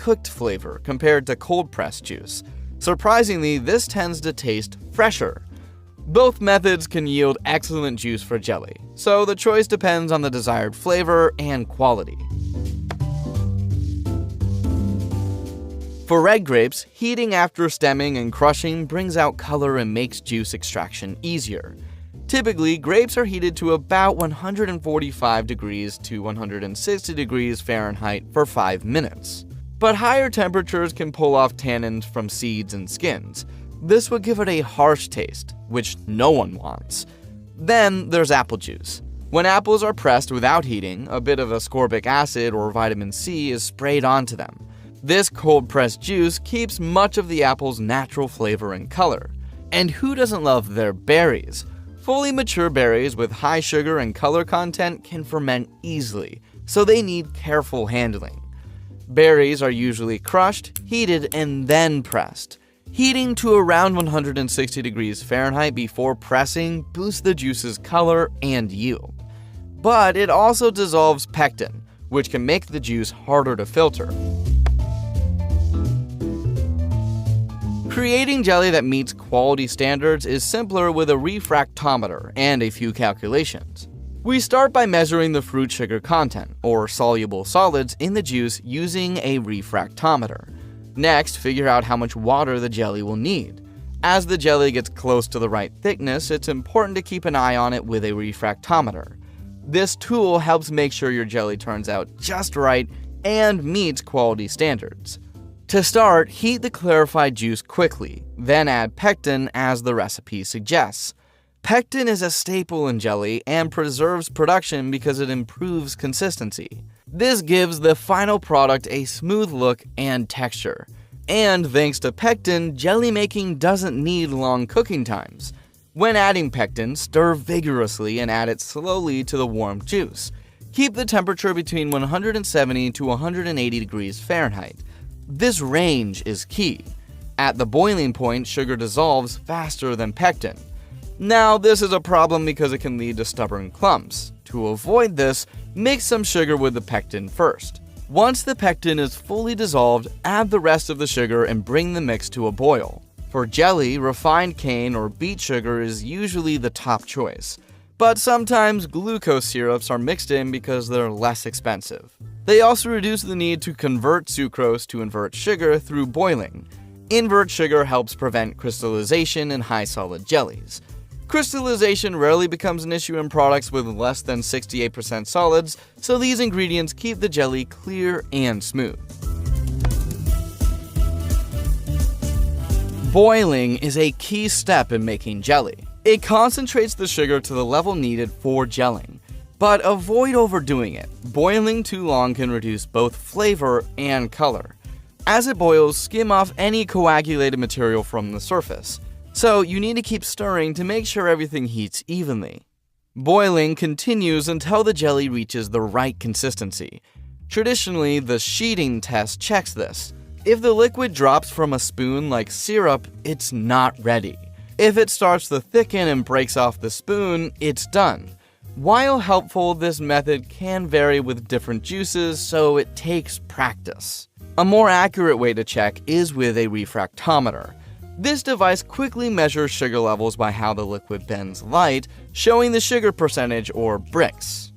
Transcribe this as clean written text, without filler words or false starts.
cooked flavor compared to cold-pressed juice. Surprisingly, this tends to taste fresher. Both methods can yield excellent juice for jelly, so the choice depends on the desired flavor and quality. For red grapes, heating after stemming and crushing brings out color and makes juice extraction easier. Typically, grapes are heated to about 145 degrees to 160 degrees Fahrenheit for 5 minutes. But higher temperatures can pull off tannins from seeds and skins. This would give it a harsh taste, which no one wants. Then there's apple juice. When apples are pressed without heating, a bit of ascorbic acid or vitamin C is sprayed onto them. This cold-pressed juice keeps much of the apple's natural flavor and color. And who doesn't love their berries? Fully mature berries with high sugar and color content can ferment easily, so they need careful handling. Berries are usually crushed, heated, and then pressed. Heating to around 160 degrees Fahrenheit before pressing boosts the juice's color and yield. But it also dissolves pectin, which can make the juice harder to filter. Creating jelly that meets quality standards is simpler with a refractometer and a few calculations. We start by measuring the fruit sugar content, or soluble solids, in the juice using a refractometer. Next, figure out how much water the jelly will need. As the jelly gets close to the right thickness, it's important to keep an eye on it with a refractometer. This tool helps make sure your jelly turns out just right and meets quality standards. To start, heat the clarified juice quickly, then add pectin as the recipe suggests. Pectin is a staple in jelly and preserves production because it improves consistency. This gives the final product a smooth look and texture. And thanks to pectin, jelly making doesn't need long cooking times. When adding pectin, stir vigorously and add it slowly to the warm juice. Keep the temperature between 170 to 180 degrees Fahrenheit. This range is key. At the boiling point, sugar dissolves faster than pectin. Now, this is a problem because it can lead to stubborn clumps. To avoid this, mix some sugar with the pectin first. Once the pectin is fully dissolved, add the rest of the sugar and bring the mix to a boil. For jelly, refined cane or beet sugar is usually the top choice, but sometimes glucose syrups are mixed in because they're less expensive. They also reduce the need to convert sucrose to invert sugar through boiling. Invert sugar helps prevent crystallization in high solid jellies. Crystallization rarely becomes an issue in products with less than 68% solids, so these ingredients keep the jelly clear and smooth. Boiling is a key step in making jelly. It concentrates the sugar to the level needed for gelling. But avoid overdoing it. Boiling too long can reduce both flavor and color. As it boils, skim off any coagulated material from the surface. So you need to keep stirring to make sure everything heats evenly. Boiling continues until the jelly reaches the right consistency. Traditionally, the sheeting test checks this. If the liquid drops from a spoon like syrup, it's not ready. If it starts to thicken and breaks off the spoon, it's done. While helpful, this method can vary with different juices, so it takes practice. A more accurate way to check is with a refractometer. This device quickly measures sugar levels by how the liquid bends light, showing the sugar percentage or bricks.